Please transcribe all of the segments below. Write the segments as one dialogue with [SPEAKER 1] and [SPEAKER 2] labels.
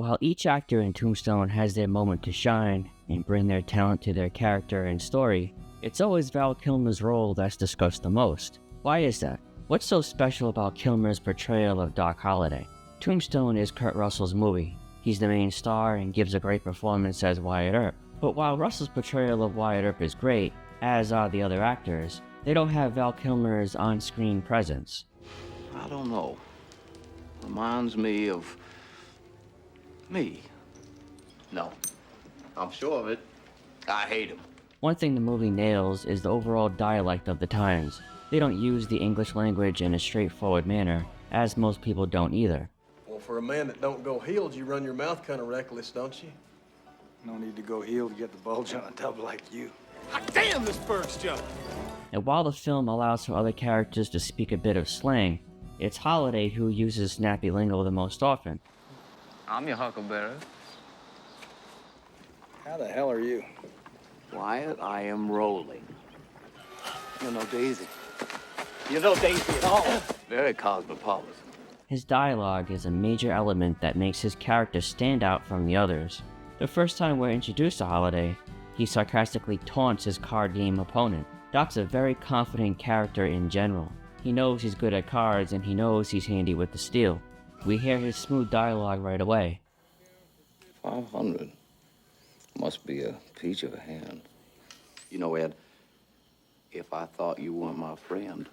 [SPEAKER 1] while each actor in Tombstone has their moment to shine and bring their talent to their character and story, it's always Val Kilmer's role that's discussed the most. Why is that? What's so special about Kilmer's portrayal of Doc Holliday? Tombstone is Kurt Russell's movie. He's the main star and gives a great performance as Wyatt Earp. But while Russell's portrayal of Wyatt Earp is great, as are the other actors, they don't have Val Kilmer's on-screen presence.
[SPEAKER 2] I don't know. Reminds me of me. No, I'm sure of it. I hate him.
[SPEAKER 1] One thing the movie nails is the overall dialect of the times. They don't use the English language in a straightforward manner, as most people don't either.
[SPEAKER 3] Well, for a man that don't go heeled, you run your mouth kind of reckless, don't you?
[SPEAKER 4] No need to go heeled to get the bulge on a tub like you.
[SPEAKER 3] Hot damn, this bird's jump!
[SPEAKER 1] And while the film allows for other characters to speak a bit of slang, it's Holliday who uses snappy lingo the most often.
[SPEAKER 2] I'm your huckleberry.
[SPEAKER 4] How the hell are you?
[SPEAKER 2] Wyatt, I am rolling. You're no Daisy. You're no Daisy at all. Very cosmopolitan.
[SPEAKER 1] His dialogue is a major element that makes his character stand out from the others. The first time we're introduced to Holliday, he sarcastically taunts his card game opponent. Doc's a very confident character in general. He knows he's good at cards and he knows he's handy with the steel. We hear his smooth dialogue right away.
[SPEAKER 2] 500. Must be a peach of a hand. You know, Ed, if I thought you weren't my friend,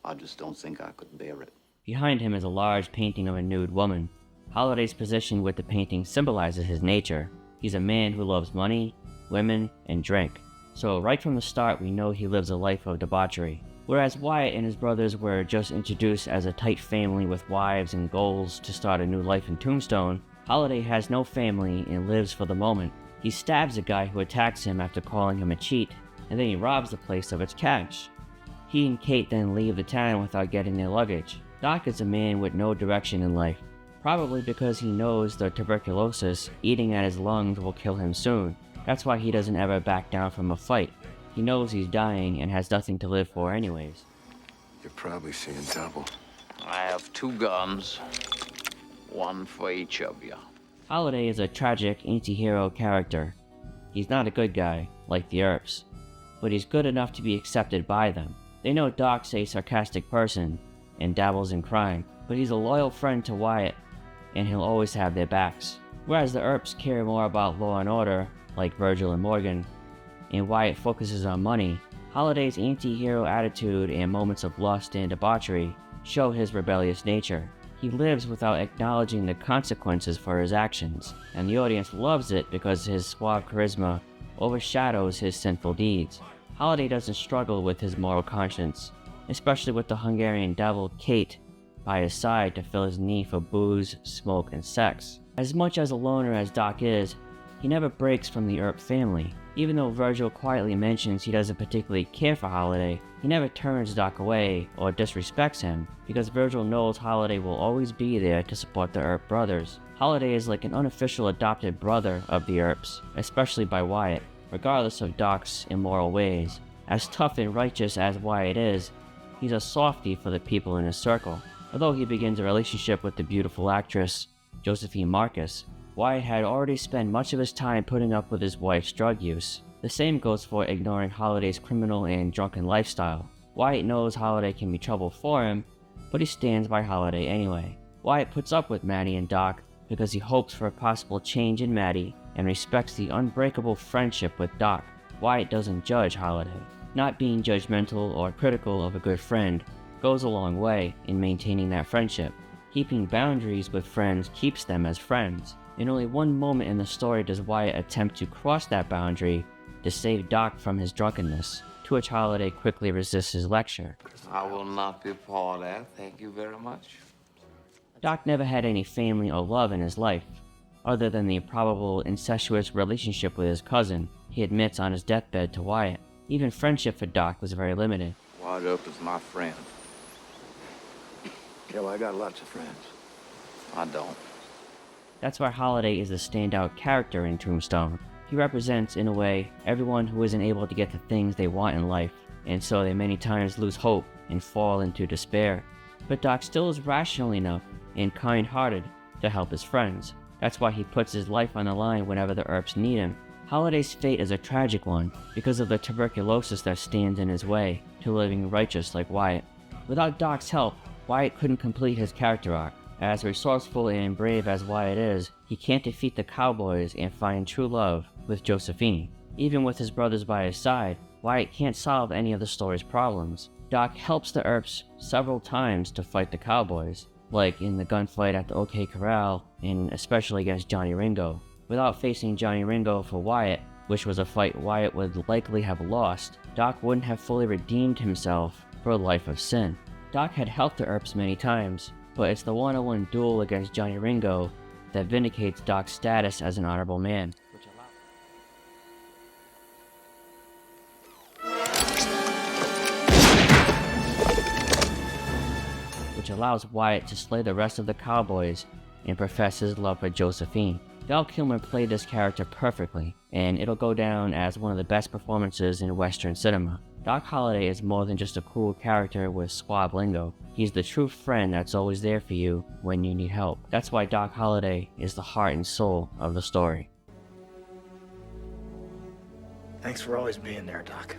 [SPEAKER 2] I just don't think I could bear it.
[SPEAKER 1] Behind him is a large painting of a nude woman. Holliday's position with the painting symbolizes his nature. He's a man who loves money, women, and drink. So right from the start we know he lives a life of debauchery. Whereas Wyatt and his brothers were just introduced as a tight family with wives and goals to start a new life in Tombstone, Holliday has no family and lives for the moment. He stabs a guy who attacks him after calling him a cheat, and then he robs the place of its cash. He and Kate then leave the town without getting their luggage. Doc is a man with no direction in life, probably because he knows the tuberculosis eating at his lungs will kill him soon. That's why he doesn't ever back down from a fight. He knows he's dying and has nothing to live for anyways.
[SPEAKER 3] You're probably seeing double.
[SPEAKER 2] I have 2 guns, one for each of you.
[SPEAKER 1] Holliday is a tragic anti-hero character. He's not a good guy, like the Earps, but he's good enough to be accepted by them. They know Doc's a sarcastic person and dabbles in crime, but he's a loyal friend to Wyatt, and he'll always have their backs. Whereas the Earps care more about law and order, like Virgil and Morgan, and Wyatt focuses on money, Holliday's anti-hero attitude and moments of lust and debauchery show his rebellious nature. He lives without acknowledging the consequences for his actions, and the audience loves it because his suave charisma overshadows his sinful deeds. Holliday doesn't struggle with his moral conscience, especially with the Hungarian devil Kate by his side to fill his need for booze, smoke, and sex. As much as a loner as Doc is, he never breaks from the Earp family. Even though Virgil quietly mentions he doesn't particularly care for Holliday, he never turns Doc away or disrespects him, because Virgil knows Holliday will always be there to support the Earp brothers. Holliday is like an unofficial adopted brother of the Earps, especially by Wyatt, regardless of Doc's immoral ways. As tough and righteous as Wyatt is, he's a softie for the people in his circle. Although he begins a relationship with the beautiful actress Josephine Marcus, Wyatt had already spent much of his time putting up with his wife's drug use. The same goes for ignoring Holliday's criminal and drunken lifestyle. Wyatt knows Holliday can be trouble for him, but he stands by Holliday anyway. Wyatt puts up with Maddie and Doc because he hopes for a possible change in Maddie and respects the unbreakable friendship with Doc. Wyatt doesn't judge Holliday. Not being judgmental or critical of a good friend goes a long way in maintaining that friendship. Keeping boundaries with friends keeps them as friends. In only one moment in the story does Wyatt attempt to cross that boundary to save Doc from his drunkenness, to which Holliday quickly resists his lecture.
[SPEAKER 2] I will not be part of that. Thank you very much.
[SPEAKER 1] Doc never had any family or love in his life, other than the probable incestuous relationship with his cousin he admits on his deathbed to Wyatt. Even friendship for Doc was very limited.
[SPEAKER 2] Wyatt Earp is my friend.
[SPEAKER 4] Yeah, well, I got lots of friends.
[SPEAKER 2] I don't.
[SPEAKER 1] That's why Holliday is the standout character in Tombstone. He represents, in a way, everyone who isn't able to get the things they want in life, and so they many times lose hope and fall into despair. But Doc still is rational enough and kind-hearted to help his friends. That's why he puts his life on the line whenever the Earps need him. Holliday's fate is a tragic one because of the tuberculosis that stands in his way to living righteous like Wyatt. Without Doc's help, Wyatt couldn't complete his character arc. As resourceful and brave as Wyatt is, he can't defeat the cowboys and find true love with Josephine. Even with his brothers by his side, Wyatt can't solve any of the story's problems. Doc helps the Earps several times to fight the cowboys, like in the gunfight at the OK Corral, and especially against Johnny Ringo. Without facing Johnny Ringo for Wyatt, which was a fight Wyatt would likely have lost, Doc wouldn't have fully redeemed himself for a life of sin. Doc had helped the Earps many times, but it's the one-on-one duel against Johnny Ringo that vindicates Doc's status as an honorable man, which allows Wyatt to slay the rest of the cowboys and profess his love for Josephine. Val Kilmer played this character perfectly, and it'll go down as one of the best performances in Western cinema. Doc Holliday is more than just a cool character with suave lingo. He's the true friend that's always there for you when you need help. That's why Doc Holliday is the heart and soul of the story.
[SPEAKER 4] Thanks for always being there, Doc.